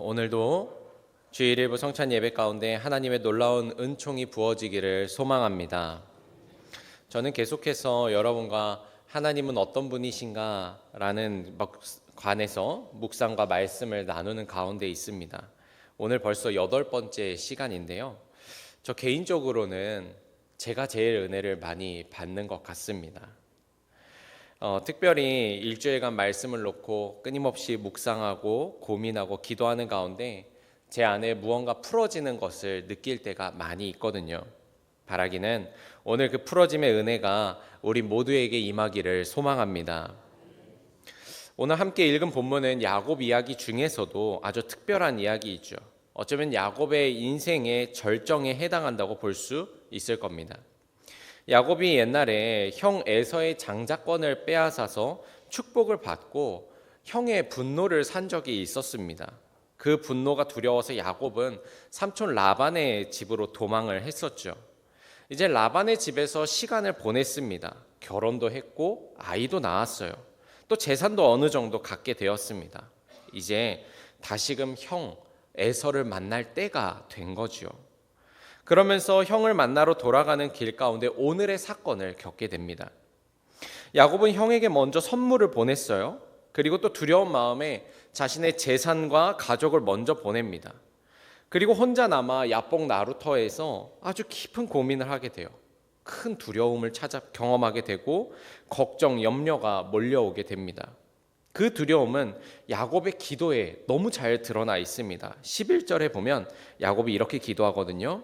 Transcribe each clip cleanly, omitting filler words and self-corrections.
오늘도 주일 일부 성찬 예배 가운데 하나님의 놀라운 은총이 부어지기를 소망합니다. 저는 계속해서 여러분과 하나님은 어떤 분이신가 라는 관해서 묵상과 말씀을 나누는 가운데 있습니다. 오늘 벌써 8번째 시간인데요. 저 개인적으로는 제가 제일 은혜를 많이 받는 것 같습니다. 특별히 일주일간 말씀을 놓고 끊임없이 묵상하고 고민하고 기도하는 가운데 제 안에 무언가 풀어지는 것을 느낄 때가 많이 있거든요. 바라기는 오늘 그 풀어짐의 은혜가 우리 모두에게 임하기를 소망합니다. 오늘 함께 읽은 본문은 야곱 이야기 중에서도 아주 특별한 이야기이죠. 어쩌면 야곱의 인생의 절정에 해당한다고 볼 수 있을 겁니다. 야곱이 옛날에 형 에서의 장자권을 빼앗아서 축복을 받고 형의 분노를 산 적이 있었습니다. 그 분노가 두려워서 야곱은 삼촌 라반의 집으로 도망을 했었죠. 이제 라반의 집에서 시간을 보냈습니다. 결혼도 했고 아이도 낳았어요. 또 재산도 어느 정도 갖게 되었습니다. 이제 다시금 형 에서를 만날 때가 된 거죠. 그러면서 형을 만나러 돌아가는 길 가운데 오늘의 사건을 겪게 됩니다. 야곱은 형에게 먼저 선물을 보냈어요. 그리고 또 두려운 마음에 자신의 재산과 가족을 먼저 보냅니다. 그리고 혼자 남아 야복 나루터에서 아주 깊은 고민을 하게 돼요. 큰 두려움을 경험하게 되고 걱정, 염려가 몰려오게 됩니다. 그 두려움은 야곱의 기도에 너무 잘 드러나 있습니다. 11절에 보면 야곱이 이렇게 기도하거든요.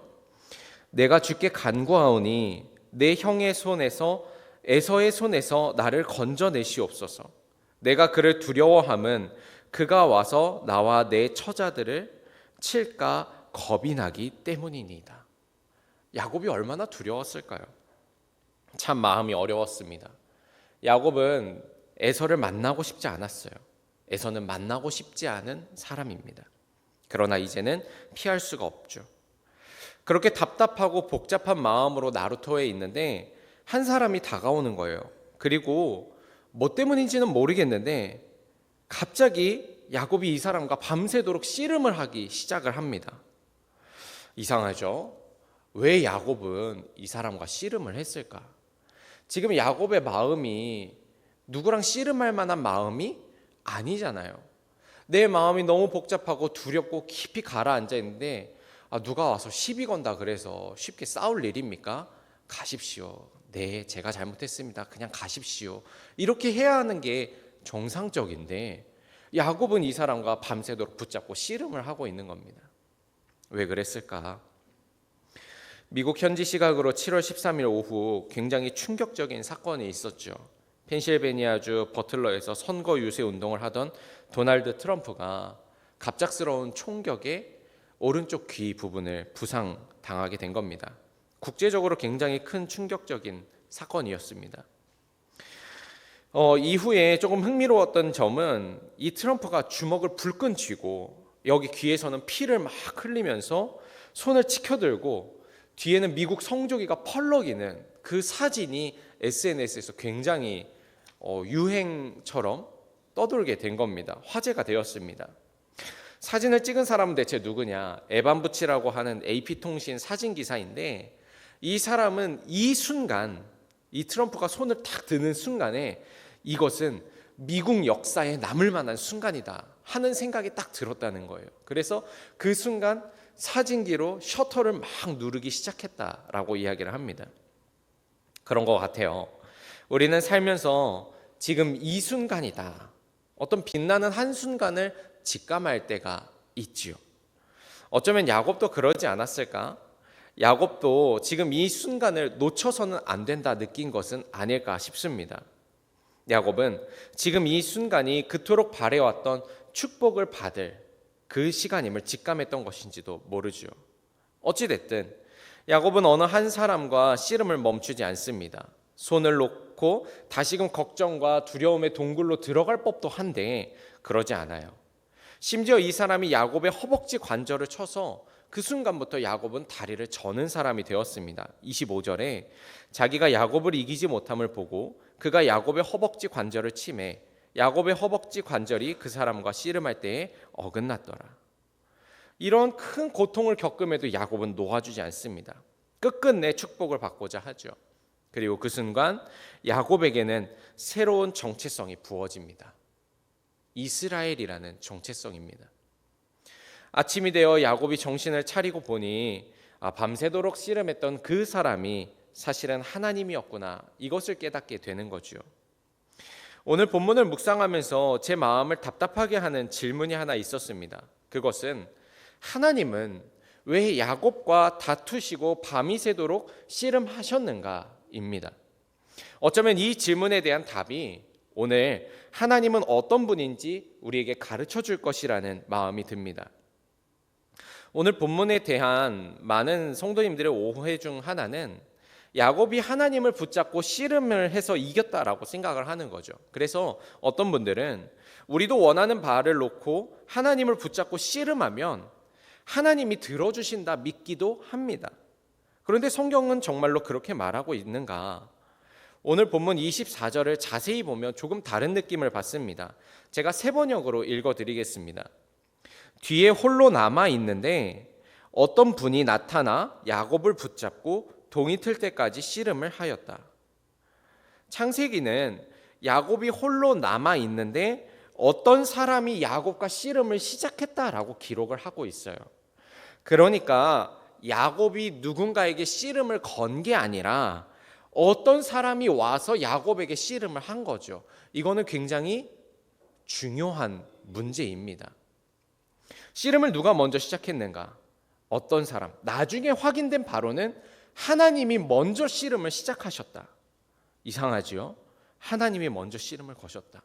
내가 주께 간구하오니 내 형의 손에서 에서의 손에서 나를 건져내시옵소서. 내가 그를 두려워함은 그가 와서 나와 내 처자들을 칠까 겁이 나기 때문이니이다. 야곱이 얼마나 두려웠을까요? 참 마음이 어려웠습니다. 야곱은 에서를 만나고 싶지 않았어요. 에서는 만나고 싶지 않은 사람입니다. 그러나 이제는 피할 수가 없죠. 그렇게 답답하고 복잡한 마음으로 나루터에 있는데 한 사람이 다가오는 거예요. 그리고 뭐 때문인지는 모르겠는데 갑자기 야곱이 이 사람과 밤새도록 씨름을 하기 시작을 합니다. 이상하죠? 왜 야곱은 이 사람과 씨름을 했을까? 지금 야곱의 마음이 누구랑 씨름할 만한 마음이 아니잖아요. 내 마음이 너무 복잡하고 두렵고 깊이 가라앉아 있는데 누가 와서 시비 건다 그래서 쉽게 싸울 일입니까? 가십시오. 네, 제가 잘못했습니다. 그냥 가십시오. 이렇게 해야 하는 게 정상적인데 야곱은 이 사람과 밤새도록 붙잡고 씨름을 하고 있는 겁니다. 왜 그랬을까? 미국 현지 시각으로 7월 13일 오후 굉장히 충격적인 사건이 있었죠. 펜실베니아주 버틀러에서 선거 유세 운동을 하던 도널드 트럼프가 갑작스러운 총격에 오른쪽 귀 부분을 부상당하게 된 겁니다. 국제적으로 굉장히 큰 충격적인 사건이었습니다. 이후에 조금 흥미로웠던 점은 이 트럼프가 주먹을 불끈 쥐고 여기 귀에서는 피를 막 흘리면서 손을 치켜들고 뒤에는 미국 성조기가 펄럭이는 그 사진이 SNS에서 굉장히 유행처럼 떠돌게 된 겁니다. 화제가 되었습니다. 사진을 찍은 사람은 대체 누구냐? 에반 부치라고 하는 AP통신 사진기사인데 이 사람은 이 순간, 이 트럼프가 손을 탁 드는 순간에 이것은 미국 역사에 남을 만한 순간이다 하는 생각이 딱 들었다는 거예요. 그래서 그 순간 사진기로 셔터를 막 누르기 시작했다라고 이야기를 합니다. 그런 것 같아요. 우리는 살면서 지금 이 순간이다. 어떤 빛나는 한순간을 직감할 때가 있지요. 어쩌면 야곱도 그러지 않았을까? 야곱도 지금 이 순간을 놓쳐서는 안 된다 느낀 것은 아닐까 싶습니다. 야곱은 지금 이 순간이 그토록 바래왔던 축복을 받을 그 시간임을 직감했던 것인지도 모르죠. 어찌됐든 야곱은 어느 한 사람과 씨름을 멈추지 않습니다. 손을 놓고 다시금 걱정과 두려움의 동굴로 들어갈 법도 한데 그러지 않아요. 심지어 이 사람이 야곱의 허벅지 관절을 쳐서 그 순간부터 야곱은 다리를 저는 사람이 되었습니다. 25절에 자기가 야곱을 이기지 못함을 보고 그가 야곱의 허벅지 관절을 치매 야곱의 허벅지 관절이 그 사람과 씨름할 때에 어긋났더라. 이런 큰 고통을 겪음에도 야곱은 놓아주지 않습니다. 끝끝내 축복을 받고자 하죠. 그리고 그 순간 야곱에게는 새로운 정체성이 부어집니다. 이스라엘이라는 정체성입니다. 아침이 되어 야곱이 정신을 차리고 보니 밤새도록 씨름했던 그 사람이 사실은 하나님이었구나, 이것을 깨닫게 되는 거죠. 오늘 본문을 묵상하면서 제 마음을 답답하게 하는 질문이 하나 있었습니다. 그것은 하나님은 왜 야곱과 다투시고 밤이 새도록 씨름하셨는가입니다. 어쩌면 이 질문에 대한 답이 오늘 하나님은 어떤 분인지 우리에게 가르쳐 줄 것이라는 마음이 듭니다. 오늘 본문에 대한 많은 성도님들의 오해 중 하나는 야곱이 하나님을 붙잡고 씨름을 해서 이겼다라고 생각을 하는 거죠. 그래서 어떤 분들은 우리도 원하는 바를 놓고 하나님을 붙잡고 씨름하면 하나님이 들어주신다 믿기도 합니다. 그런데 성경은 정말로 그렇게 말하고 있는가? 오늘 본문 24절을 자세히 보면 조금 다른 느낌을 받습니다. 제가 세 번역으로 읽어드리겠습니다. 뒤에 홀로 남아 있는데 어떤 분이 나타나 야곱을 붙잡고 동이 틀 때까지 씨름을 하였다. 창세기는 야곱이 홀로 남아 있는데 어떤 사람이 야곱과 씨름을 시작했다라고 기록을 하고 있어요. 그러니까 야곱이 누군가에게 씨름을 건 게 아니라 어떤 사람이 와서 야곱에게 씨름을 한 거죠. 이거는 굉장히 중요한 문제입니다. 씨름을 누가 먼저 시작했는가? 어떤 사람. 나중에 확인된 바로는 하나님이 먼저 씨름을 시작하셨다. 이상하지요? 하나님이 먼저 씨름을 거셨다.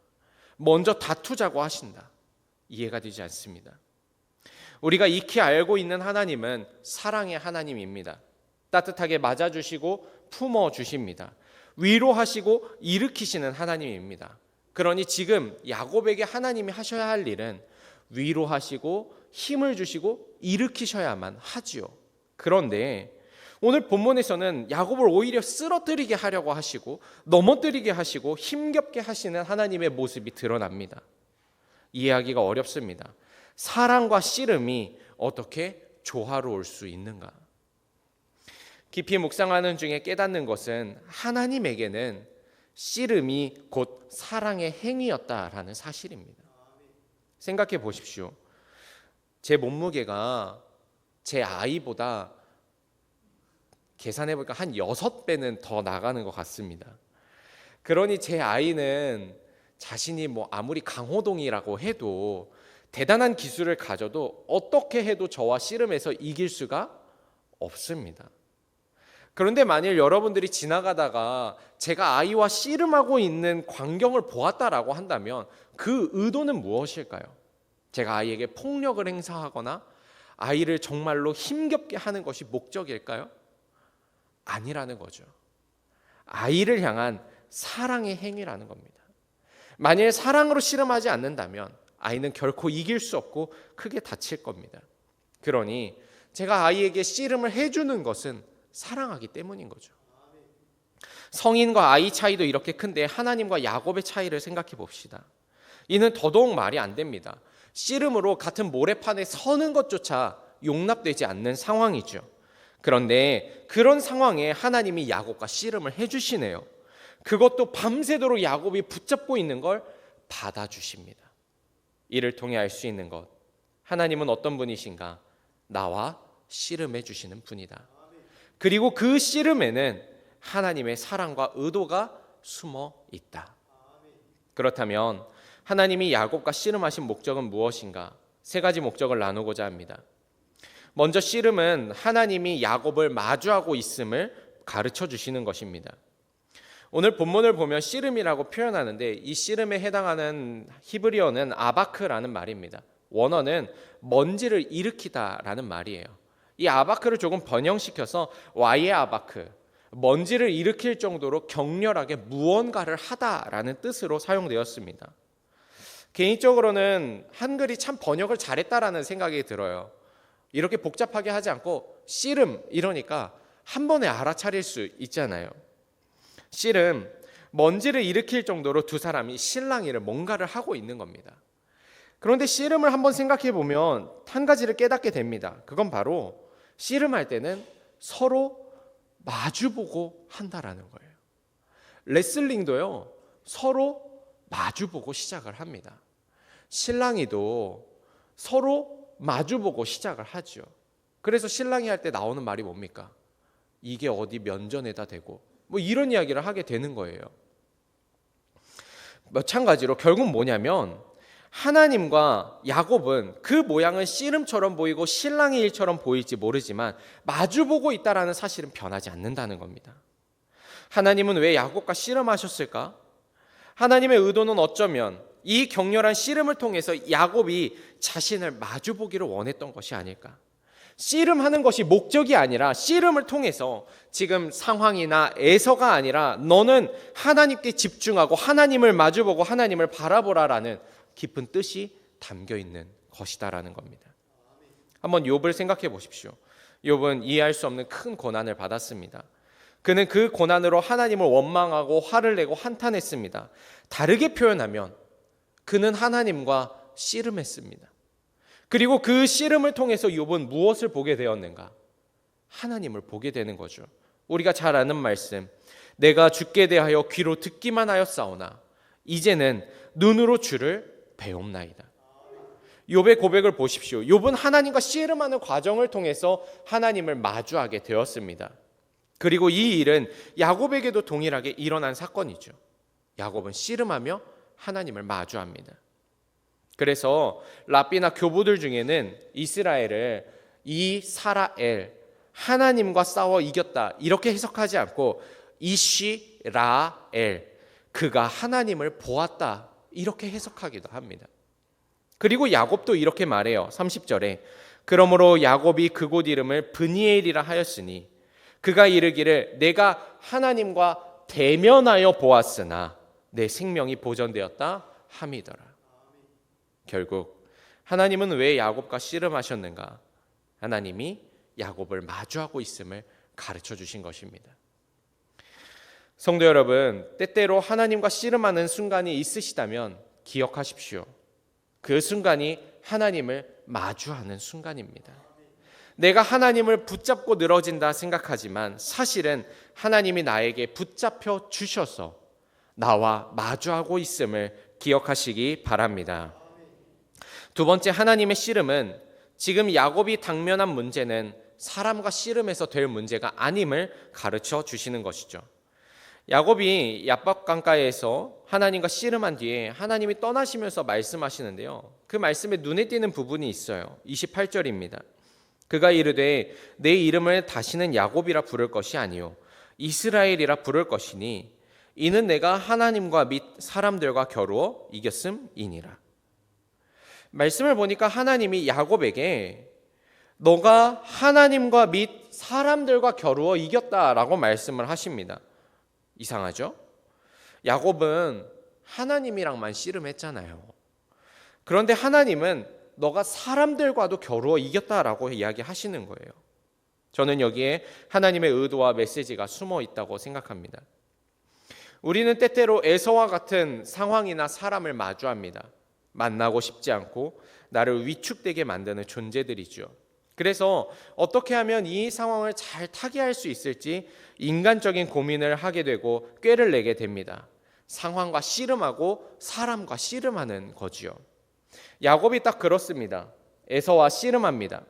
먼저 다투자고 하신다. 이해가 되지 않습니다. 우리가 익히 알고 있는 하나님은 사랑의 하나님입니다. 따뜻하게 맞아주시고 품어주십니다. 위로하시고 일으키시는 하나님입니다. 그러니 지금 야곱에게 하나님이 하셔야 할 일은 위로하시고 힘을 주시고 일으키셔야만 하지요. 그런데 오늘 본문에서는 야곱을 오히려 쓰러뜨리게 하려고 하시고 넘어뜨리게 하시고 힘겹게 하시는 하나님의 모습이 드러납니다. 이해하기가 어렵습니다. 사랑과 씨름이 어떻게 조화로울 수 있는가? 깊이 묵상하는 중에 깨닫는 것은 하나님에게는 씨름이 곧 사랑의 행위였다라는 사실입니다. 생각해 보십시오. 제 몸무게가 제 아이보다 계산해보니까 한 6배는 더 나가는 것 같습니다. 그러니 제 아이는 자신이 아무리 강호동이라고 해도 대단한 기술을 가져도 어떻게 해도 저와 씨름해서 이길 수가 없습니다. 그런데 만일 여러분들이 지나가다가 제가 아이와 씨름하고 있는 광경을 보았다라고 한다면 그 의도는 무엇일까요? 제가 아이에게 폭력을 행사하거나 아이를 정말로 힘겹게 하는 것이 목적일까요? 아니라는 거죠. 아이를 향한 사랑의 행위라는 겁니다. 만일 사랑으로 씨름하지 않는다면 아이는 결코 이길 수 없고 크게 다칠 겁니다. 그러니 제가 아이에게 씨름을 해주는 것은 사랑하기 때문인 거죠. 성인과 아이 차이도 이렇게 큰데 하나님과 야곱의 차이를 생각해 봅시다. 이는 더더욱 말이 안 됩니다. 씨름으로 같은 모래판에 서는 것조차 용납되지 않는 상황이죠. 그런데 그런 상황에 하나님이 야곱과 씨름을 해주시네요. 그것도 밤새도록 야곱이 붙잡고 있는 걸 받아주십니다. 이를 통해 알 수 있는 것, 하나님은 어떤 분이신가? 나와 씨름해 주시는 분이다. 그리고 그 씨름에는 하나님의 사랑과 의도가 숨어 있다. 그렇다면 하나님이 야곱과 씨름하신 목적은 무엇인가? 세 가지 목적을 나누고자 합니다. 먼저 씨름은 하나님이 야곱을 마주하고 있음을 가르쳐 주시는 것입니다. 오늘 본문을 보면 씨름이라고 표현하는데 이 씨름에 해당하는 히브리어는 아바크라는 말입니다. 원어는 먼지를 일으키다라는 말이에요. 이 아바크를 조금 번영시켜서 와이의 아바크, 먼지를 일으킬 정도로 격렬하게 무언가를 하다라는 뜻으로 사용되었습니다. 개인적으로는 한글이 참 번역을 잘했다라는 생각이 들어요. 이렇게 복잡하게 하지 않고 씨름 이러니까 한 번에 알아차릴 수 있잖아요. 씨름, 먼지를 일으킬 정도로 두 사람이 실랑이를 뭔가를 하고 있는 겁니다. 그런데 씨름을 한번 생각해 보면 한 가지를 깨닫게 됩니다. 그건 바로 씨름할 때는 서로 마주보고 한다라는 거예요. 레슬링도요, 서로 마주보고 시작을 합니다. 신랑이도 서로 마주보고 시작을 하죠. 그래서 신랑이 할 때 나오는 말이 뭡니까? 이게 어디 면전에다 대고 뭐 이런 이야기를 하게 되는 거예요. 마찬가지로 결국 뭐냐면 하나님과 야곱은 그 모양은 씨름처럼 보이고 신랑의 일처럼 보일지 모르지만 마주보고 있다라는 사실은 변하지 않는다는 겁니다. 하나님은 왜 야곱과 씨름하셨을까? 하나님의 의도는 어쩌면 이 격렬한 씨름을 통해서 야곱이 자신을 마주보기를 원했던 것이 아닐까? 씨름하는 것이 목적이 아니라 씨름을 통해서 지금 상황이나 애서가 아니라 너는 하나님께 집중하고 하나님을 마주보고 하나님을 바라보라라는 깊은 뜻이 담겨 있는 것이다라는 겁니다. 한번 욥을 생각해 보십시오. 욥은 이해할 수 없는 큰 고난을 받았습니다. 그는 그 고난으로 하나님을 원망하고 화를 내고 한탄했습니다. 다르게 표현하면 그는 하나님과 씨름했습니다. 그리고 그 씨름을 통해서 욥은 무엇을 보게 되었는가? 하나님을 보게 되는 거죠. 우리가 잘 아는 말씀, 내가 주께 대하여 귀로 듣기만 하였사오나 이제는 눈으로 주를 배움나이다. 욥의 고백을 보십시오. 욥은 하나님과 씨름하는 과정을 통해서 하나님을 마주하게 되었습니다. 그리고 이 일은 야곱에게도 동일하게 일어난 사건이죠. 야곱은 씨름하며 하나님을 마주합니다. 그래서 랍비나 교부들 중에는 이스라엘을 이사라엘, 하나님과 싸워 이겼다 이렇게 해석하지 않고 이시라엘, 그가 하나님을 보았다 이렇게 해석하기도 합니다. 그리고 야곱도 이렇게 말해요. 30절에 그러므로 야곱이 그곳 이름을 브니엘이라 하였으니 그가 이르기를 내가 하나님과 대면하여 보았으나 내 생명이 보존되었다 함이더라. 결국 하나님은 왜 야곱과 씨름하셨는가? 하나님이 야곱을 마주하고 있음을 가르쳐 주신 것입니다. 성도 여러분, 때때로 하나님과 씨름하는 순간이 있으시다면 기억하십시오. 그 순간이 하나님을 마주하는 순간입니다. 내가 하나님을 붙잡고 늘어진다 생각하지만 사실은 하나님이 나에게 붙잡혀 주셔서 나와 마주하고 있음을 기억하시기 바랍니다. 두 번째, 하나님의 씨름은 지금 야곱이 당면한 문제는 사람과 씨름해서 될 문제가 아님을 가르쳐 주시는 것이죠. 야곱이 얍박 강가에서 하나님과 씨름한 뒤에 하나님이 떠나시면서 말씀하시는데요. 그 말씀에 눈에 띄는 부분이 있어요. 28절입니다. 그가 이르되 내 이름을 다시는 야곱이라 부를 것이 아니요 이스라엘이라 부를 것이니 이는 내가 하나님과 및 사람들과 겨루어 이겼음이니라. 말씀을 보니까 하나님이 야곱에게 너가 하나님과 및 사람들과 겨루어 이겼다라고 말씀을 하십니다. 이상하죠? 야곱은 하나님이랑만 씨름했잖아요. 그런데 하나님은 너가 사람들과도 겨루어 이겼다라고 이야기하시는 거예요. 저는 여기에 하나님의 의도와 메시지가 숨어 있다고 생각합니다. 우리는 때때로 에서와 같은 상황이나 사람을 마주합니다. 만나고 싶지 않고 나를 위축되게 만드는 존재들이죠. 그래서 어떻게 하면 이 상황을 잘 타개할 수 있을지 인간적인 고민을 하게 되고 꾀를 내게 됩니다. 상황과 씨름하고 사람과 씨름하는 거지요. 야곱이 딱 그렇습니다. 에서와 씨름합니다.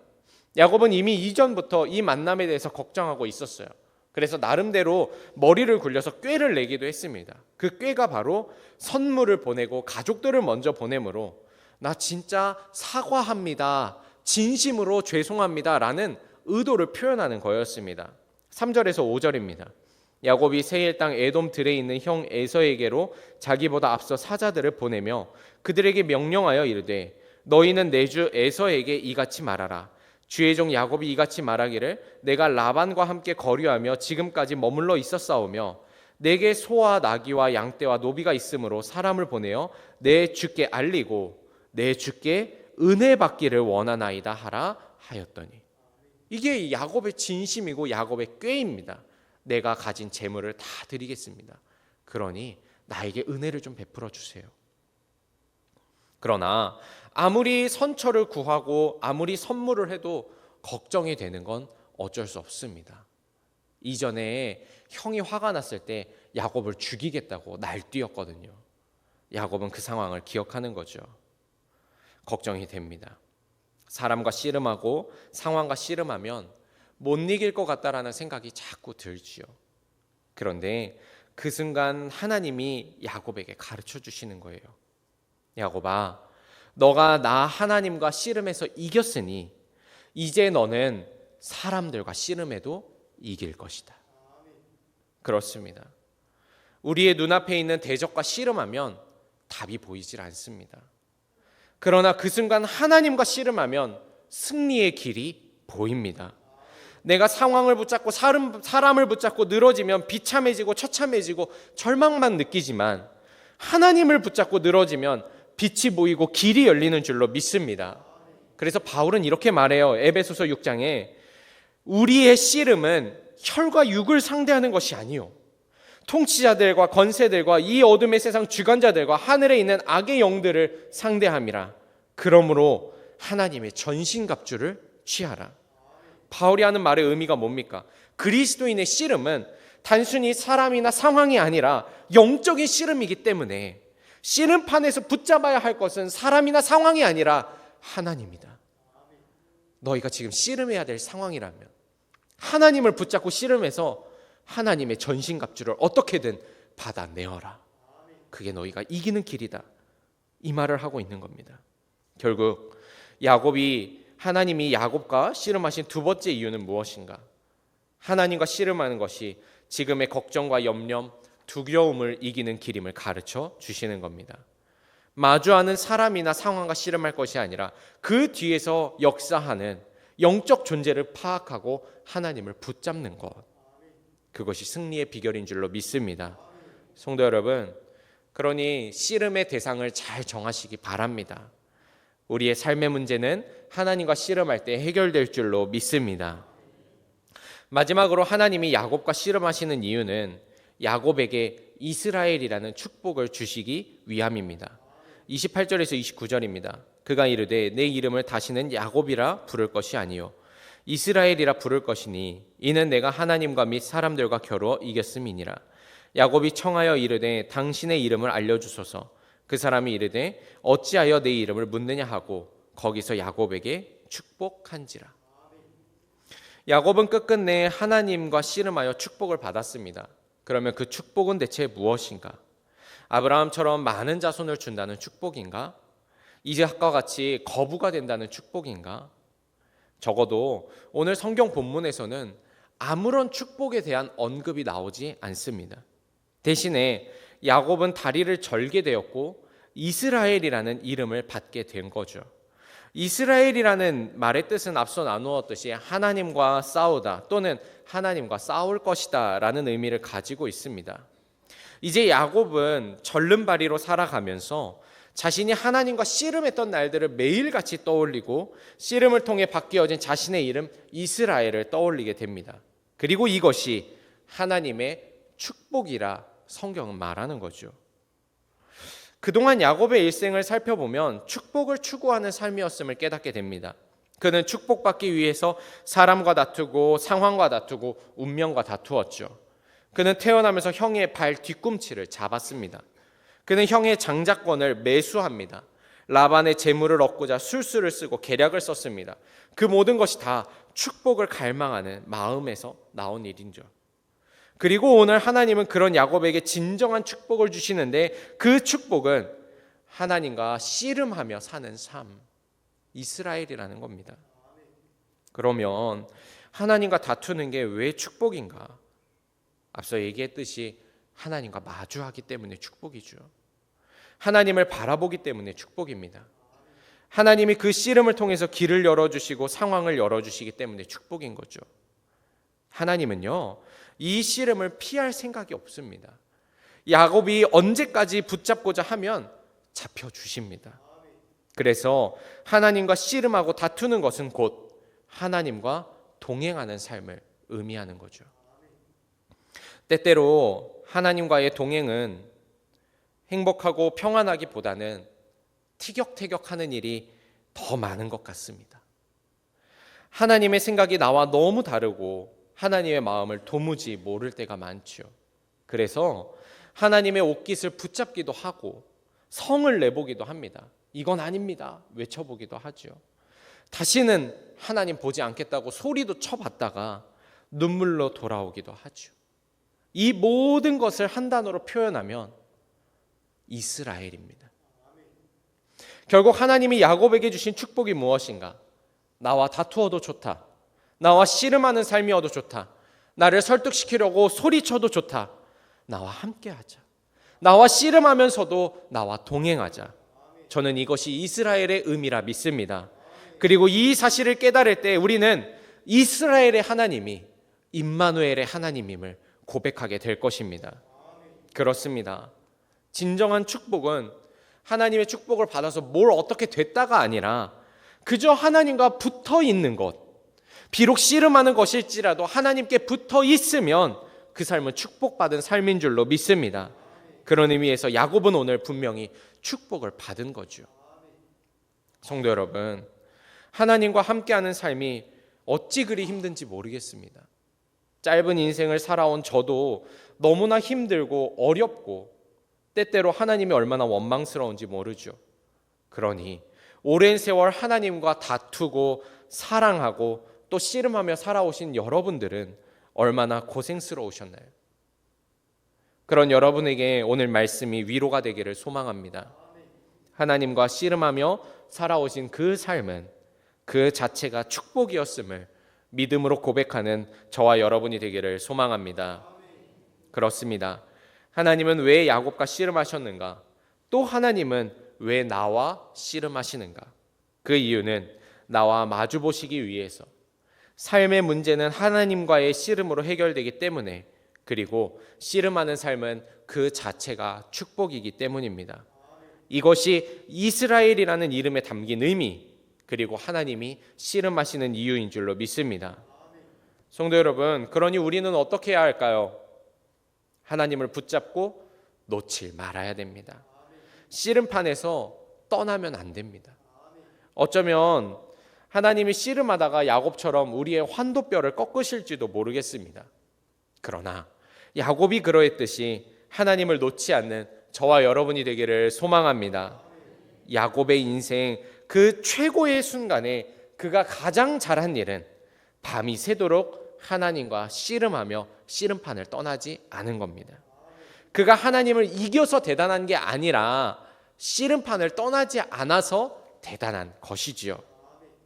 야곱은 이미 이전부터 이 만남에 대해서 걱정하고 있었어요. 그래서 나름대로 머리를 굴려서 꾀를 내기도 했습니다. 그 꾀가 바로 선물을 보내고 가족들을 먼저 보내므로 나 진짜 사과합니다. 진심으로 죄송합니다. 라는 의도를 표현하는 거였습니다. 3절에서 5절입니다. 야곱이 세일 땅 에돔 들에 있는 형 에서에게로 자기보다 앞서 사자들을 보내며 그들에게 명령하여 이르되 너희는 내 주 에서에게 이같이 말하라. 주의 종 야곱이 이같이 말하기를 내가 라반과 함께 거류하며 지금까지 머물러 있었사오며 내게 소와 나귀와 양떼와 노비가 있으므로 사람을 보내어 내 주께 알리고 내 주께 은혜 받기를 원하나이다 하라 하였더니, 이게 야곱의 진심이고 야곱의 꾀입니다. 내가 가진 재물을 다 드리겠습니다. 그러니 나에게 은혜를 좀 베풀어 주세요. 그러나 아무리 선처를 구하고 아무리 선물을 해도 걱정이 되는 건 어쩔 수 없습니다. 이전에 형이 화가 났을 때 야곱을 죽이겠다고 날뛰었거든요. 야곱은 그 상황을 기억하는 거죠. 걱정이 됩니다. 사람과 씨름하고 상황과 씨름하면 못 이길 것 같다라는 생각이 자꾸 들지요. 그런데 그 순간 하나님이 야곱에게 가르쳐 주시는 거예요. 야곱아, 너가 나 하나님과 씨름해서 이겼으니 이제 너는 사람들과 씨름해도 이길 것이다. 그렇습니다. 우리의 눈앞에 있는 대적과 씨름하면 답이 보이질 않습니다. 그러나 그 순간 하나님과 씨름하면 승리의 길이 보입니다. 내가 상황을 붙잡고 사람을 붙잡고 늘어지면 비참해지고 처참해지고 절망만 느끼지만 하나님을 붙잡고 늘어지면 빛이 보이고 길이 열리는 줄로 믿습니다. 그래서 바울은 이렇게 말해요. 에베소서 6장에 우리의 씨름은 혈과 육을 상대하는 것이 아니요 통치자들과 권세들과 이 어둠의 세상 주관자들과 하늘에 있는 악의 영들을 상대함이라. 그러므로 하나님의 전신갑주를 취하라. 바울이 하는 말의 의미가 뭡니까? 그리스도인의 씨름은 단순히 사람이나 상황이 아니라 영적인 씨름이기 때문에 씨름판에서 붙잡아야 할 것은 사람이나 상황이 아니라 하나님이다. 너희가 지금 씨름해야 될 상황이라면 하나님을 붙잡고 씨름해서 하나님의 전신갑주를 어떻게든 받아내어라. 그게 너희가 이기는 길이다. 이 말을 하고 있는 겁니다. 결국 하나님이 야곱과 씨름하신 두 번째 이유는 무엇인가? 하나님과 씨름하는 것이 지금의 걱정과 염려, 두려움을 이기는 길임을 가르쳐 주시는 겁니다. 마주하는 사람이나 상황과 씨름할 것이 아니라 그 뒤에서 역사하는 영적 존재를 파악하고 하나님을 붙잡는 것, 그것이 승리의 비결인 줄로 믿습니다. 성도 여러분, 그러니 씨름의 대상을 잘 정하시기 바랍니다. 우리의 삶의 문제는 하나님과 씨름할 때 해결될 줄로 믿습니다. 마지막으로 하나님이 야곱과 씨름하시는 이유는 야곱에게 이스라엘이라는 축복을 주시기 위함입니다. 28절에서 29절입니다. 그가 이르되 내 이름을 다시는 야곱이라 부를 것이 아니요 이스라엘이라 부를 것이니 이는 내가 하나님과 및 사람들과 겨루어 이겼음이니라. 야곱이 청하여 이르되 당신의 이름을 알려주소서. 그 사람이 이르되 어찌하여 내 이름을 묻느냐 하고 거기서 야곱에게 축복한지라. 야곱은 끝끝내 하나님과 씨름하여 축복을 받았습니다. 그러면 그 축복은 대체 무엇인가? 아브라함처럼 많은 자손을 준다는 축복인가? 이삭과 같이 거부가 된다는 축복인가? 적어도 오늘 성경 본문에서는 아무런 축복에 대한 언급이 나오지 않습니다. 대신에 야곱은 다리를 절게 되었고 이스라엘이라는 이름을 받게 된 거죠. 이스라엘이라는 말의 뜻은 앞서 나누었듯이 하나님과 싸우다 또는 하나님과 싸울 것이다 라는 의미를 가지고 있습니다. 이제 야곱은 절름발이로 살아가면서 자신이 하나님과 씨름했던 날들을 매일같이 떠올리고 씨름을 통해 바뀌어진 자신의 이름 이스라엘을 떠올리게 됩니다. 그리고 이것이 하나님의 축복이라 성경은 말하는 거죠. 그동안 야곱의 일생을 살펴보면 축복을 추구하는 삶이었음을 깨닫게 됩니다. 그는 축복받기 위해서 사람과 다투고 상황과 다투고 운명과 다투었죠. 그는 태어나면서 형의 발 뒤꿈치를 잡았습니다. 그는 형의 장자권을 매수합니다. 라반의 재물을 얻고자 술수를 쓰고 계략을 썼습니다. 그 모든 것이 다 축복을 갈망하는 마음에서 나온 일이죠. 그리고 오늘 하나님은 그런 야곱에게 진정한 축복을 주시는데 그 축복은 하나님과 씨름하며 사는 삶, 이스라엘이라는 겁니다. 그러면 하나님과 다투는 게 왜 축복인가? 앞서 얘기했듯이 하나님과 마주하기 때문에 축복이죠. 하나님을 바라보기 때문에 축복입니다. 하나님이 그 씨름을 통해서 길을 열어주시고 상황을 열어주시기 때문에 축복인 거죠. 하나님은요, 이 씨름을 피할 생각이 없습니다. 야곱이 언제까지 붙잡고자 하면 잡혀주십니다. 그래서 하나님과 씨름하고 다투는 것은 곧 하나님과 동행하는 삶을 의미하는 거죠. 때때로 하나님과의 동행은 행복하고 평안하기보다는 티격태격하는 일이 더 많은 것 같습니다. 하나님의 생각이 나와 너무 다르고 하나님의 마음을 도무지 모를 때가 많죠. 그래서 하나님의 옷깃을 붙잡기도 하고 성을 내보기도 합니다. 이건 아닙니다. 외쳐보기도 하죠. 다시는 하나님 보지 않겠다고 소리도 쳐봤다가 눈물로 돌아오기도 하죠. 이 모든 것을 한 단어로 표현하면 이스라엘입니다. 결국 하나님이 야곱에게 주신 축복이 무엇인가? 나와 다투어도 좋다. 나와 씨름하는 삶이어도 좋다. 나를 설득시키려고 소리쳐도 좋다. 나와 함께하자. 나와 씨름하면서도 나와 동행하자. 저는 이것이 이스라엘의 의미라 믿습니다. 그리고 이 사실을 깨달을 때 우리는 이스라엘의 하나님이 임마누엘의 하나님임을 고백하게 될 것입니다. 그렇습니다. 진정한 축복은 하나님의 축복을 받아서 뭘 어떻게 됐다가 아니라 그저 하나님과 붙어 있는 것, 비록 씨름하는 것일지라도 하나님께 붙어 있으면 그 삶은 축복받은 삶인 줄로 믿습니다. 그런 의미에서 야곱은 오늘 분명히 축복을 받은 거죠. 성도 여러분, 하나님과 함께하는 삶이 어찌 그리 힘든지 모르겠습니다. 짧은 인생을 살아온 저도 너무나 힘들고 어렵고 때때로 하나님이 얼마나 원망스러운지 모르죠. 그러니 오랜 세월 하나님과 다투고 사랑하고 또 씨름하며 살아오신 여러분들은 얼마나 고생스러우셨나요? 그런 여러분에게 오늘 말씀이 위로가 되기를 소망합니다. 하나님과 씨름하며 살아오신 그 삶은 그 자체가 축복이었음을 믿음으로 고백하는 저와 여러분이 되기를 소망합니다. 그렇습니다. 하나님은 왜 야곱과 씨름하셨는가? 또 하나님은 왜 나와 씨름하시는가? 그 이유는 나와 마주보시기 위해서. 삶의 문제는 하나님과의 씨름으로 해결되기 때문에, 그리고 씨름하는 삶은 그 자체가 축복이기 때문입니다. 이것이 이스라엘이라는 이름에 담긴 의미, 그리고 하나님이 씨름하시는 이유인 줄로 믿습니다. 성도 여러분, 그러니 우리는 어떻게 해야 할까요? 하나님을 붙잡고 놓지 말아야 됩니다. 씨름판에서 떠나면 안 됩니다. 어쩌면 하나님이 씨름하다가 야곱처럼 우리의 환도뼈를 꺾으실지도 모르겠습니다. 그러나 야곱이 그러했듯이 하나님을 놓지 않는 저와 여러분이 되기를 소망합니다. 야곱의 인생 그 최고의 순간에 그가 가장 잘한 일은 밤이 새도록 하나님과 씨름하며 씨름판을 떠나지 않은 겁니다. 그가 하나님을 이겨서 대단한 게 아니라 씨름판을 떠나지 않아서 대단한 것이지요.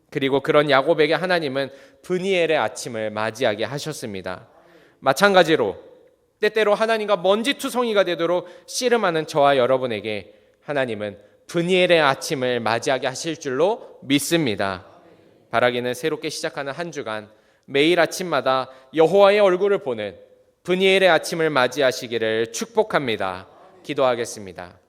그리고 그런 야곱에게 하나님은 브니엘의 아침을 맞이하게 하셨습니다. 마찬가지로 때때로 하나님과 먼지투성이가 되도록 씨름하는 저와 여러분에게 하나님은 브니엘의 아침을 맞이하게 하실 줄로 믿습니다. 바라기는 새롭게 시작하는 한 주간 매일 아침마다 여호와의 얼굴을 보는 브니엘의 아침을 맞이하시기를 축복합니다. 기도하겠습니다.